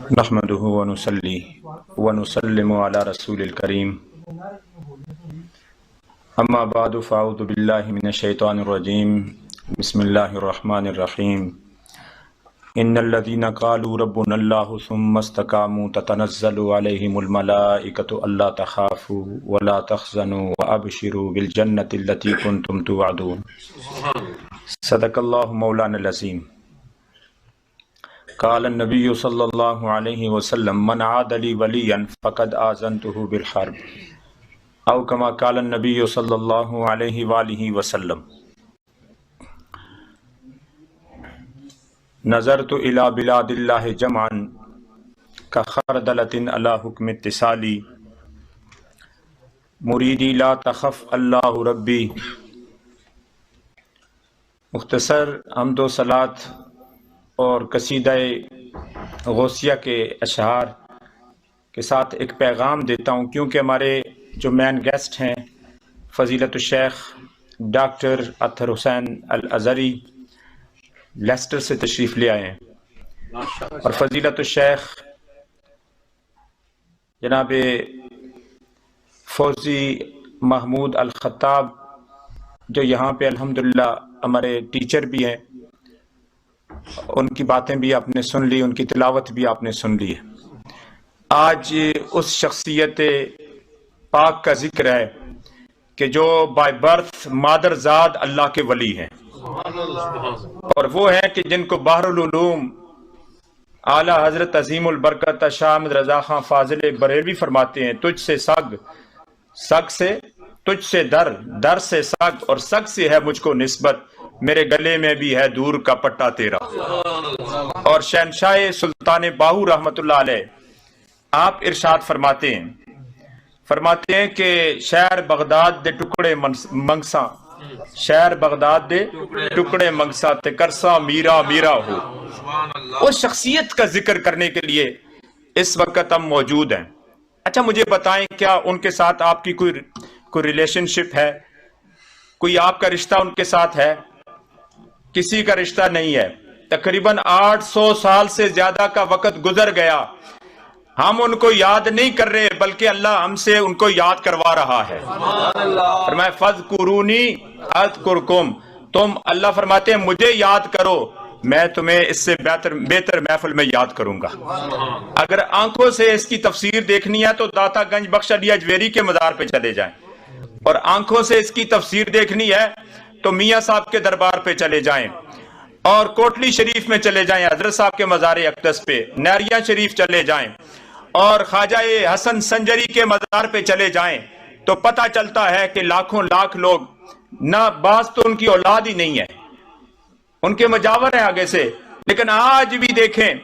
نحمده ونصلي ونسلم على رسول الكريم اما بعد فاعوذ بالله من الشيطان الرجيم بسم الله الرحمن الرحيم ان الذين قالوا ربنا الله ثم استقاموا تتنزل عليهم الملائكة الا تخافوا ولا تحزنوا وابشروا بالجنة التي كنتم توعدون صدق الله مولانا العظيم قال النبی صلی اللہ علیہ وسلم من عاد لی ولیا فقد آذنته بالحرب او کما قال النبی صلی اللہ علیہ وآلہ وسلم نظرت الى بلاد اللہ جمعا کخردلۃ علی حکم اتصالی مریدی لا تخف اللہ ربی۔ مختصر حمد و صلات اور قصیدہ غوثیہ کے اشعار کے ساتھ ایک پیغام دیتا ہوں، کیونکہ ہمارے جو مین گیسٹ ہیں فضیلت الشیخ ڈاکٹر اطہر حسین الازہری لیسٹر سے تشریف لے آئے ہیں، اور فضیلت الشیخ جناب فوزی محمود الخطاب جو یہاں پہ الحمدللہ ہمارے ٹیچر بھی ہیں، ان کی باتیں بھی آپ نے سن لی، ان کی تلاوت بھی آپ نے سن لی ہے۔ آج اس شخصیت پاک کا ذکر ہے کہ جو بائی برتھ مادر زاد اللہ کے ولی ہیں، اور وہ ہیں کہ جن کو بحر العلوم اعلیٰ حضرت عظیم البرکت شاہ احمد رضا خان فاضل بریلوی فرماتے ہیں تجھ سے سگ، سگ سے تجھ سے در، در سے سگ، اور سگ سے ہے مجھ کو نسبت، میرے گلے میں بھی ہے دور کا پٹا تیرا۔ اور شہنشاہ سلطان باہو رحمت اللہ علیہ آپ ارشاد فرماتے ہیں کہ شہر بغداد دے ٹکڑے منگساں، شہر بغداد دے ٹکڑے منگساں تے کرساں میرا میرا ہو۔ اس شخصیت کا ذکر کرنے کے لیے اس وقت ہم موجود ہیں۔ اچھا مجھے بتائیں، کیا ان کے ساتھ آپ کی کوئی ریلیشن شپ ہے؟ کوئی آپ کا رشتہ ان کے ساتھ ہے؟ کسی کا رشتہ نہیں ہے۔ تقریباً 800 سال سے زیادہ کا وقت گزر گیا، ہم ان کو یاد نہیں کر رہے، بلکہ اللہ ہم سے ان کو یاد کروا رہا ہے۔ فرمایا فَاذْكُرُونِي أَذْكُرْكُمْ، تم اللہ فرماتے ہیں مجھے یاد کرو، میں تمہیں اس سے بہتر محفل میں یاد کروں گا۔ اگر آنکھوں سے اس کی تفسیر دیکھنی ہے تو داتا گنج بخش علی اجویری کے مزار پہ چلے جائیں، اور آنکھوں سے اس کی تفسیر دیکھنی ہے تو میاں صاحب کے دربار پہ چلے جائیں، اور کوٹلی شریف میں چلے جائیں حضرت صاحب کے مزار اقدس پہ، نیریہ شریف چلے جائیں، اور خواجہ حسن سنجری کے مزار پہ چلے جائیں، تو پتہ چلتا ہے کہ لاکھوں لاکھ لوگ، نہ بعض تو ان کی اولاد ہی نہیں ہے، ان کے مجاور ہیں آگے سے، لیکن آج بھی دیکھیں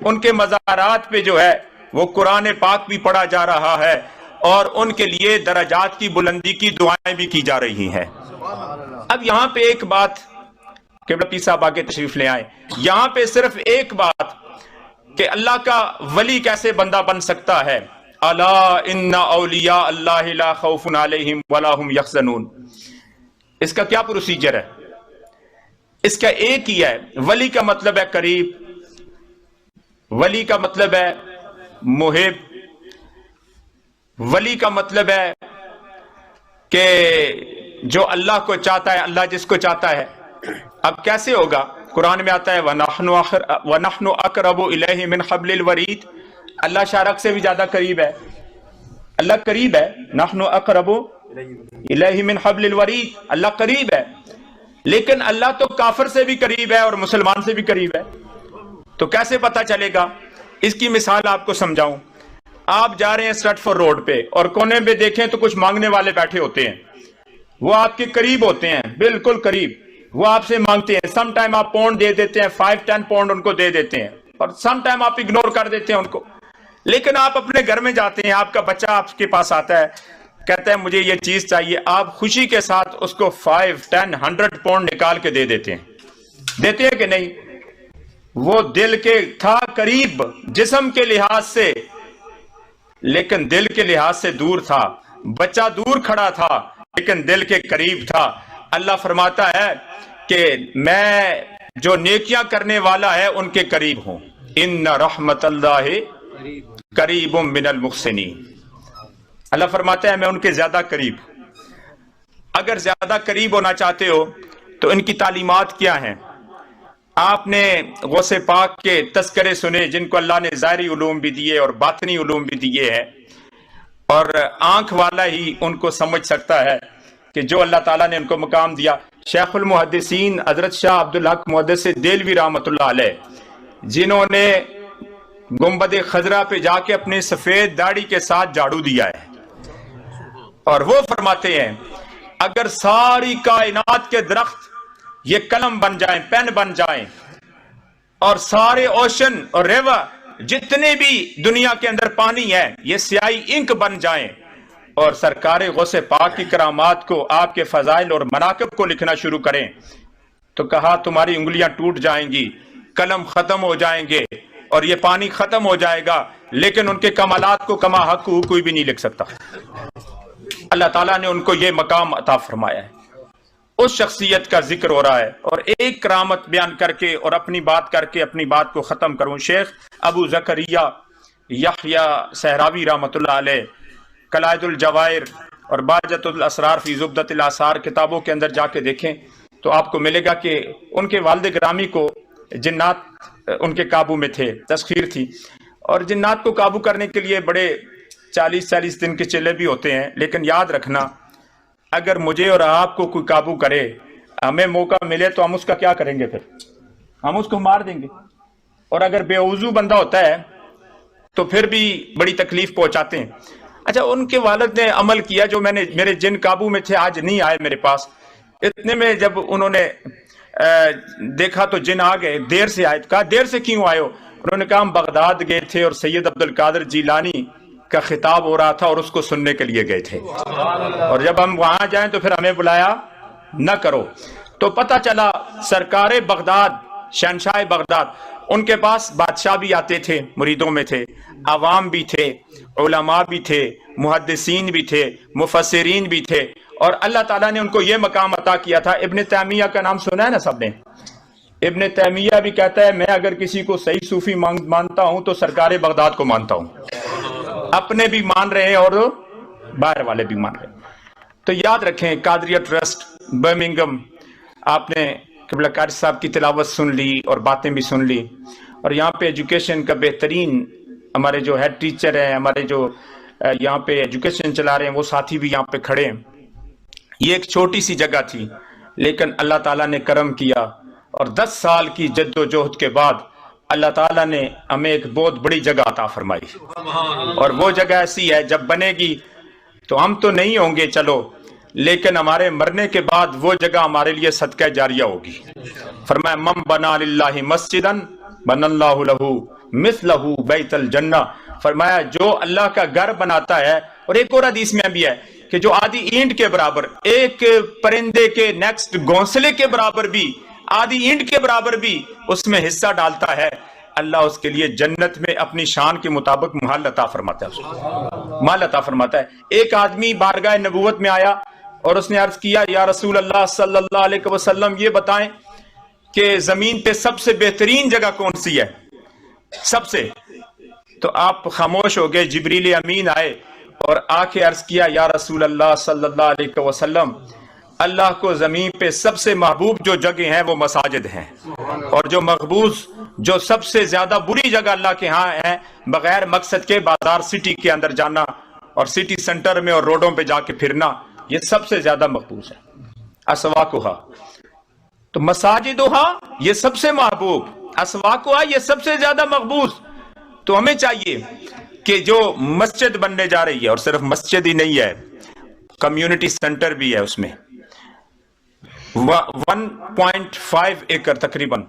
ان کے مزارات پہ جو ہے وہ قرآن پاک بھی پڑھا جا رہا ہے، اور ان کے لیے درجات کی بلندی کی دعائیں بھی کی جا رہی ہیں۔ اب یہاں پہ ایک بات، قبلہ پیر صاحب آگے تشریف لے آئیں، یہاں پہ صرف ایک بات کہ اللہ کا ولی کیسے بندہ بن سکتا ہے۔ الا ان اولیاء اللہ لا خوف علیہم ولا هم یحزنون، اس کا کیا پروسیجر ہے؟ اس کا ایک ہی ہے، ولی کا مطلب ہے قریب، ولی کا مطلب ہے محب، ولی کا مطلب ہے کہ جو اللہ کو چاہتا ہے، اللہ جس کو چاہتا ہے۔ اب کیسے ہوگا؟ قرآن میں آتا ہے وَنَحْنُ أَقْرَبُ إِلَيْهِ مِنْ حَبْلِ الْوَرِيدِ، اللہ شارق سے بھی زیادہ قریب ہے، اللہ قریب ہے۔ نَحْنُ أَقْرَبُ إِلَيْهِ مِنْ حَبْلِ الْوَرِيدِ، اللہ قریب ہے، لیکن اللہ تو کافر سے بھی قریب ہے اور مسلمان سے بھی قریب ہے، تو کیسے پتہ چلے گا؟ اس کی مثال آپ کو سمجھاؤں۔ آپ جا رہے ہیں سٹریٹفورڈ روڈ پہ، اور کونے پہ دیکھیں تو کچھ مانگنے والے بیٹھے ہوتے ہیں، وہ آپ کے قریب ہوتے ہیں، بالکل قریب، وہ آپ سے مانگتے ہیں، سم ٹائم آپ پونڈ دے دیتے ہیں، 5-10 پونڈ ان کو دے دیتے ہیں، اور سم ٹائم آپ اگنور کر دیتے ہیں ان کو۔ لیکن آپ اپنے گھر میں جاتے ہیں، آپ کا بچہ آپ کے پاس آتا ہے، کہتا ہے مجھے یہ چیز چاہیے، آپ خوشی کے ساتھ اس کو 5-10-100 پونڈ نکال کے دے دیتے ہیں، دیتے ہیں کہ نہیں؟ وہ دل کے تھا قریب جسم کے لحاظ سے، لیکن دل کے لحاظ سے دور تھا، بچہ دور کھڑا تھا لیکن دل کے قریب تھا۔ اللہ فرماتا ہے کہ میں جو نیکیاں کرنے والا ہے ان کے قریب ہوں، ان رحمت اللہ قریب من المحسنین۔ اللہ فرماتا ہے میں ان کے زیادہ قریب۔ اگر زیادہ قریب ہونا چاہتے ہو تو ان کی تعلیمات کیا ہیں؟ آپ نے غوث پاک کے تذکرے سنے جن کو اللہ نے ظاہری علوم بھی دیے اور باطنی علوم بھی دیے ہیں، اور آنکھ والا ہی ان کو سمجھ سکتا ہے کہ جو اللہ تعالیٰ نے ان کو مقام دیا۔ شیخ المحدثین حضرت شاہ عبدالحق محدث دہلوی رحمۃ اللہ علیہ، جنہوں نے گنبد خضرا پہ جا کے اپنے سفید داڑھی کے ساتھ جھاڑو دیا ہے، اور وہ فرماتے ہیں اگر ساری کائنات کے درخت یہ قلم بن جائیں، پین بن جائیں، اور سارے اوشن اور ریور جتنے بھی دنیا کے اندر پانی ہے یہ سیاہی انک بن جائیں، اور سرکار غوث پاک کی کرامات کو، آپ کے فضائل اور مناقب کو لکھنا شروع کریں، تو کہا تمہاری انگلیاں ٹوٹ جائیں گی، قلم ختم ہو جائیں گے، اور یہ پانی ختم ہو جائے گا، لیکن ان کے کمالات کو کما حق کوئی بھی نہیں لکھ سکتا۔ اللہ تعالیٰ نے ان کو یہ مقام عطا فرمایا ہے۔ اس شخصیت کا ذکر ہو رہا ہے، اور ایک کرامت بیان کر کے اور اپنی بات کر کے اپنی بات کو ختم کروں۔ شیخ ابو زکریا یحییٰ صحراوی رحمۃ اللہ علیہ قلائد الجواہر اور باجت الاسرار فی زبدۃ الآثار کتابوں کے اندر جا کے دیکھیں تو آپ کو ملے گا کہ ان کے والد گرامی کو جنات ان کے قابو میں تھے، تسخیر تھی، اور جنات کو قابو کرنے کے لیے بڑے 40 دن کے چلے بھی ہوتے ہیں، لیکن یاد رکھنا اگر مجھے اور آپ کو کوئی قابو کرے، ہمیں موقع ملے تو ہم اس کا کیا کریں گے؟ پھر ہم اس کو مار دیں گے، اور اگر بے وضو بندہ ہوتا ہے تو پھر بھی بڑی تکلیف پہنچاتے ہیں۔ اچھا، ان کے والد نے عمل کیا، جو میرے جن قابو میں تھے آج نہیں آئے میرے پاس، اتنے میں جب انہوں نے دیکھا تو جن آ گئے، دیر سے آئے، کہا دیر سے کیوں آئے ہو؟ انہوں نے کہا ہم بغداد گئے تھے اور سید عبد القادر جیلانی کا خطاب ہو رہا تھا اور اس کو سننے کے لیے گئے تھے، اور جب ہم وہاں جائیں تو پھر ہمیں بلایا نہ کرو۔ تو پتہ چلا سرکار بغداد، شہنشاہ بغداد، ان کے پاس بادشاہ بھی آتے تھے، مریدوں میں تھے، عوام بھی تھے، علماء بھی تھے، محدثین بھی تھے، مفسرین بھی تھے، اور اللہ تعالیٰ نے ان کو یہ مقام عطا کیا تھا۔ ابن تیمیہ کا نام سنا ہے نا سب نے؟ ابن تیمیہ بھی کہتا ہے میں اگر کسی کو صحیح صوفی مانتا ہوں تو سرکار بغداد کو مانتا ہوں۔ اپنے بھی مان رہے ہیں اور باہر والے بھی مان رہے ہیں۔ تو یاد رکھیں قادریہ ٹرسٹ برمنگم، آپ نے قبلہ قاری صاحب کی تلاوت سن لی اور باتیں بھی سن لی، اور یہاں پہ ایجوکیشن کا بہترین ہمارے جو ہیڈ ٹیچر ہیں، ہمارے جو یہاں پہ ایجوکیشن چلا رہے ہیں، وہ ساتھی بھی یہاں پہ کھڑے ہیں۔ یہ ایک چھوٹی سی جگہ تھی، لیکن اللہ تعالیٰ نے کرم کیا، اور 10 سال کی جد و جہد کے بعد اللہ تعالیٰ نے ہمیں ایک بہت بڑی جگہ عطا فرمائی، اور وہ جگہ ایسی ہے جب بنے گی تو ہم تو نہیں ہوں گے چلو، لیکن ہمارے مرنے کے بعد وہ جگہ ہمارے لیے صدقہ جاریہ ہوگی۔ فرمایا من بنا للہ مسجدا بن اللہ لہ مثلہ بیت الجنہ، فرمایا جو اللہ کا گھر بناتا ہے، اور ایک اور حدیث میں بھی ہے کہ جو آدھی اینٹ کے برابر، ایک پرندے کے نیکسٹ گھونسلے کے برابر بھی، آدھی اینٹ کے برابر بھی اس میں حصہ ڈالتا ہے، اللہ اس کے لیے جنت میں اپنی شان کے مطابق محل عطا فرماتا ہے، محل عطا فرماتا ہے۔ ایک آدمی بارگاہ نبوت میں آیا اور اس نے عرض کیا یا رسول اللہ صلی اللہ علیہ وسلم یہ بتائیں کہ زمین پہ سب سے بہترین جگہ کون سی ہے؟ سب سے؟ تو آپ خاموش ہو گئے۔ جبریل امین آئے اور آ کے عرض کیا یا رسول اللہ صلی اللہ علیہ وسلم، اللہ کو زمین پہ سب سے محبوب جو جگہ ہیں وہ مساجد ہیں، اور جو مقبوض، جو سب سے زیادہ بری جگہ اللہ کے ہاں ہے بغیر مقصد کے بازار سٹی کے اندر جانا اور سٹی سنٹر میں اور روڈوں پہ جا کے پھرنا، یہ سب سے زیادہ مقبوض ہے۔ اسواقھا، تو مساجدھا یہ سب سے محبوب، اسواقھا یہ سب سے زیادہ مقبوض۔ تو ہمیں چاہیے کہ جو مسجد بننے جا رہی ہے، اور صرف مسجد ہی نہیں ہے، کمیونٹی سینٹر بھی ہے اس میں، 1.5 ایکڑ تقریباً،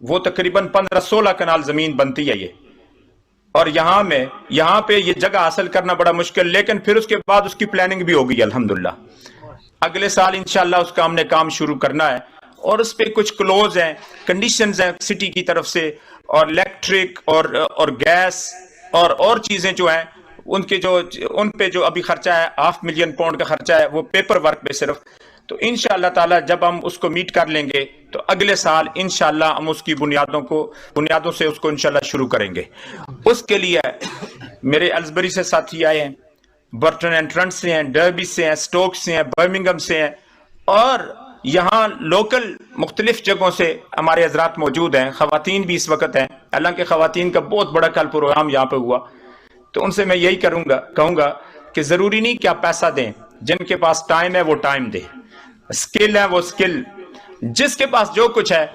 وہ تقریباً 15-16 کنال زمین بنتی ہے یہ، اور یہاں پہ یہ جگہ حاصل کرنا بڑا مشکل، لیکن پھر اس کے بعد اس کی پلاننگ بھی ہو گئی الحمدللہ۔ اگلے سال انشاءاللہ اس کا ہم نے کام شروع کرنا ہے، اور اس پہ کچھ کلوز ہیں، کنڈیشنز ہیں سٹی کی طرف سے، اور الیکٹرک اور گیس اور چیزیں جو ہیں ان پہ جو ابھی خرچہ ہے 500,000 پاؤنڈ کا خرچہ ہے، وہ پیپر ورک پہ صرف، تو انشاءاللہ تعالی جب ہم اس کو میٹ کر لیں گے تو اگلے سال انشاءاللہ ہم اس کی بنیادوں سے اس کو انشاءاللہ شروع کریں گے۔ اس کے لیے میرے ایلزبری سے ساتھی آئے ہیں، برٹن اینڈ ٹرنٹ سے ہیں، ڈربی سے ہیں، سٹوک سے ہیں، برمنگم سے ہیں، اور یہاں لوکل مختلف جگہوں سے ہمارے حضرات موجود ہیں، خواتین بھی اس وقت ہیں۔ حالانکہ خواتین کا بہت بڑا کل پروگرام یہاں پہ ہوا، تو ان سے میں یہی کہوں گا کہ ضروری نہیں کہ آپ پیسہ دیں، جن کے پاس ٹائم ہے وہ ٹائم دیں، سکل ہے وہ سکل، جس کے پاس جو کچھ ہے۔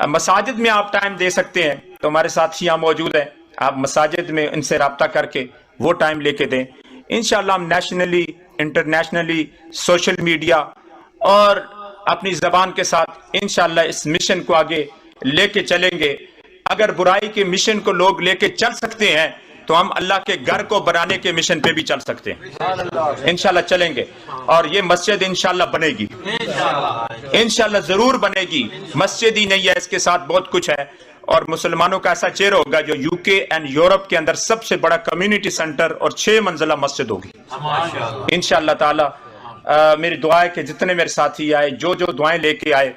مساجد میں آپ ٹائم دے سکتے ہیں تو ہمارے ساتھ یہاں موجود ہیں، آپ مساجد میں ان سے رابطہ کر کے وہ ٹائم لے کے دیں۔ انشاءاللہ ہم نیشنلی، انٹرنیشنلی، سوشل میڈیا اور اپنی زبان کے ساتھ انشاءاللہ اس مشن کو آگے لے کے چلیں گے۔ اگر برائی کے مشن کو لوگ لے کے چل سکتے ہیں تو ہم اللہ کے گھر کو بنانے کے مشن پہ بھی چل سکتے ہیں، انشاءاللہ چلیں گے۔ اور یہ مسجد انشاءاللہ بنے گی، انشاءاللہ ضرور بنے گی۔ مسجد ہی نہیں ہے، اس کے ساتھ بہت کچھ ہے، اور مسلمانوں کا ایسا چہرہ ہوگا جو یو کے اینڈ یورپ کے اندر سب سے بڑا کمیونٹی سینٹر اور 6 منزلہ مسجد ہوگی انشاءاللہ تعالی۔ میری دعا ہے کہ جتنے میرے ساتھی آئے، جو دعائیں لے کے آئے،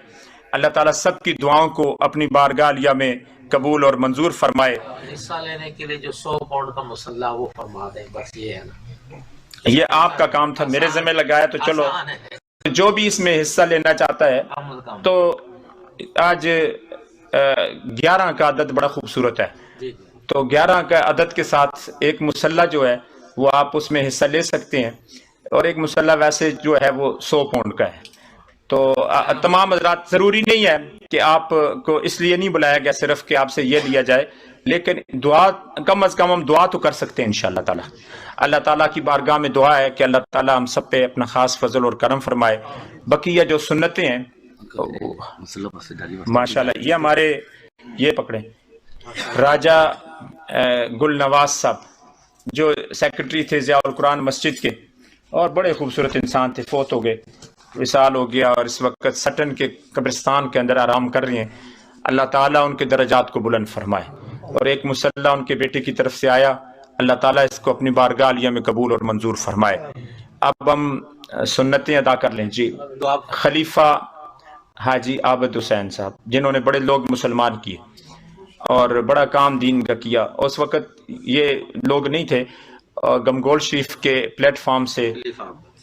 اللہ تعالیٰ سب کی دعاؤں کو اپنی بارگاہ عالیہ میں قبول اور منظور فرمائے۔ حصہ لینے کے لیے جو 100 پاؤنڈ کا مسلح وہ فرما دیں، بس یہ ہے نا، یہ آپ کا کام تھا، میرے ذمہ لگایا تو چلو، جو بھی اس میں حصہ لینا چاہتا ہے۔ تو آج 11 کا عدد بڑا خوبصورت ہے، تو 11 کا عدد کے ساتھ ایک مسلح جو ہے وہ آپ اس میں حصہ لے سکتے ہیں، اور ایک مسلح ویسے جو ہے وہ 100 پاؤنڈ کا ہے۔ تو تمام حضرات، ضروری نہیں ہے کہ آپ کو اس لیے نہیں بلایا گیا صرف کہ آپ سے یہ لیا جائے، لیکن دعا کم از کم ہم دعا تو کر سکتے ہیں انشاءاللہ تعالی۔ اللہ تعالیٰ کی بارگاہ میں دعا ہے کہ اللہ تعالیٰ ہم سب پہ اپنا خاص فضل اور کرم فرمائے۔ بقیہ جو سنتیں ہیں ماشاءاللہ، یہ ہمارے یہ پکڑیں راجہ گل نواز صاحب جو سیکرٹری تھے ضیاء القرآن مسجد کے، اور بڑے خوبصورت انسان تھے، فوت ہو گئے، وصال ہو گیا، اور اس وقت سٹن کے قبرستان کے اندر آرام کر رہی ہیں۔ اللہ تعالیٰ ان کے درجات کو بلند فرمائے۔ اور ایک مسلح ان کے بیٹے کی طرف سے آیا، اللہ تعالیٰ اس کو اپنی بارگاہ عالیہ میں قبول اور منظور فرمائے۔ اب ہم سنتیں ادا کر لیں۔ جی، خلیفہ حاجی عابد حسین صاحب، جنہوں نے بڑے لوگ مسلمان کیے اور بڑا کام دین کا کیا، اس وقت یہ لوگ نہیں تھے، گمگول شریف کے پلیٹ فارم سے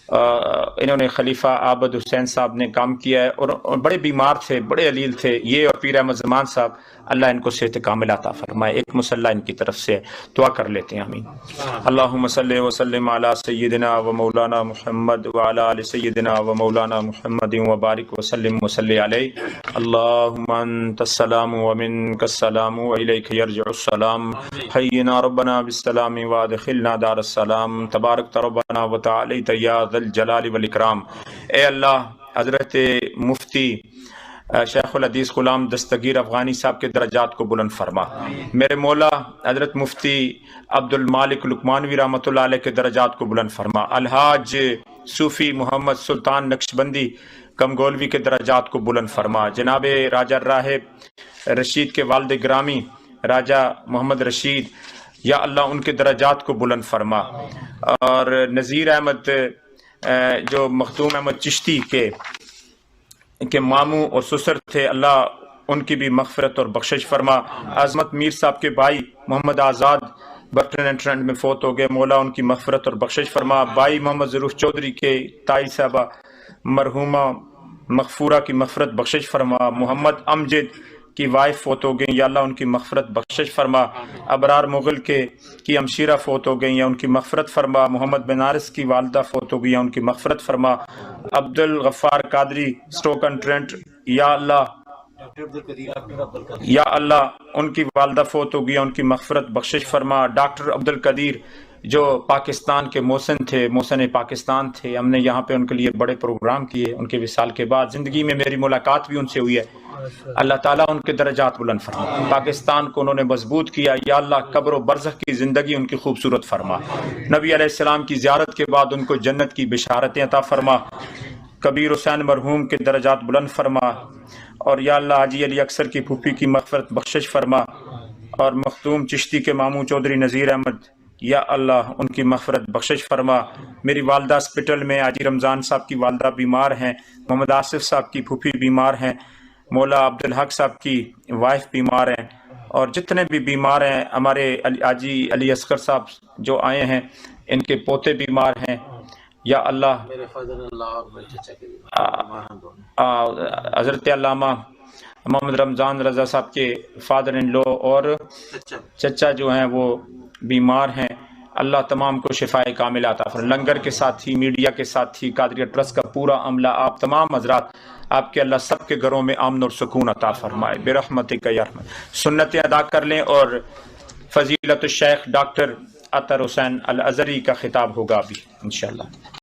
انہوں نے خلیفہ عابد حسین صاحب نے کام کیا ہے، اور بڑے بیمار تھے، بڑے علیل تھے یہ، اور پیر احمد زمان صاحب، اللہ ان کو صحت کامل عطا فرمائے۔ ایک مسلح ان کی طرف سے دعا کر لیتے ہیں، آمین۔ اللہم صلی وسلم علی سیدنا و مولانا محمد وعلی آل سیدنا و مولانا محمد وبارک وسلم وصلی علیہ۔ اللہم انت السلام ومنک السلام والیک یرجع السلام، حینا ربنا بالسلام وادخلنا دار السلام، تبارک ربنا وتعالیت یا ذی الجلال والاکرام۔ اے اللہ، حضرت مفتی شیخ الحدیث غلام دستگیر افغانی صاحب کے درجات کو بلند فرما۔ میرے مولا حضرت مفتی عبد المالک لکمانوی رحمۃ اللہ علیہ کے درجات کو بلند فرما۔ الحاج صوفی محمد سلطان نقشبندی کمگولوی کے درجات کو بلند فرما۔ جناب راجہ راہب رشید کے والد گرامی راجہ محمد رشید، یا اللہ ان کے درجات کو بلند فرما۔ اور نذیر احمد جو مختوم احمد چشتی کے ماموں اور سسر تھے، اللہ ان کی بھی مغفرت اور بخشش فرما۔ عظمت میر صاحب کے بھائی محمد آزاد برٹن اینڈ ٹرنٹ میں فوت ہو گئے، مولا ان کی مغفرت اور بخشش فرما۔ بھائی محمد ظروف چودھری کے تائی صاحبہ مرحومہ مغفورہ کی مغفرت بخشش فرما۔ محمد امجد کی وائف فوت ہو گئیں، یا اللہ ان کی مغفرت بخشش فرما۔ ابرار مغل کی ہمشیرہ فوت ہو گئیں، یا ان کی مغفرت فرما۔ محمد بنارس کی والدہ فوت ہو گئی، یا ان کی مغفرت فرما۔ Abdul Ghaffar Qadri stroke and Trent, یا اللہ ان کی والدہ فوت ہو گئی، ان کی مغفرت بخشش فرما۔ ڈاکٹر عبد القدیر جو پاکستان کے محسن تھے، محسن پاکستان تھے، ہم نے یہاں پہ ان کے لیے بڑے پروگرام کیے ان کے وصال کے بعد۔ زندگی میں میری ملاقات بھی ان سے ہوئی ہے، اللہ تعالیٰ ان کے درجات بلند فرما۔ پاکستان کو انہوں نے مضبوط کیا، یا اللہ قبر و برزخ کی زندگی ان کی خوبصورت فرما۔ نبی علیہ السلام کی زیارت کے بعد ان کو جنت کی بشارتیں عطا فرما۔ کبیر حسین مرحوم کے درجات بلند فرما، اور یا اللہ حاجی علی اکثر کی پھوپھی کی مغفرت بخشش فرما، اور مختوم چشتی کے ماموں چودھری نذیر احمد یا اللہ ان کی مغفرت بخشش فرما۔ میری والدہ ہاسپٹل میں، حاجی رمضان صاحب کی والدہ بیمار ہیں، محمد آصف صاحب کی پھوپھی بیمار ہیں، مولا عبدالحق صاحب کی وائف بیمار ہیں، اور جتنے بھی بیمار ہیں، ہمارے حاجی علی اصغر صاحب جو آئے ہیں ان کے پوتے بیمار ہیں، یا اللہ میرے فضل اللہ اور میرے چچا کے بیمار ہیں دونوں، حضرت علامہ محمد رمضان رضا صاحب کے فادر ان لو اور چچا جو ہیں وہ بیمار ہیں، اللہ تمام کو شفاء کامل عطا فرمائے۔ لنگر کے ساتھ ہی، میڈیا کے ساتھ ہی، قادریہ ٹرسٹ کا پورا عملہ، آپ تمام حضرات، آپ کے اللہ سب کے گھروں میں امن اور سکون عطا فرمائے برحمتک یا ارحم۔ سنتیں ادا کر لیں، اور فضیلت الشیخ ڈاکٹر اطہر حسین الازہری کا خطاب ہوگا ابھی انشاءاللہ۔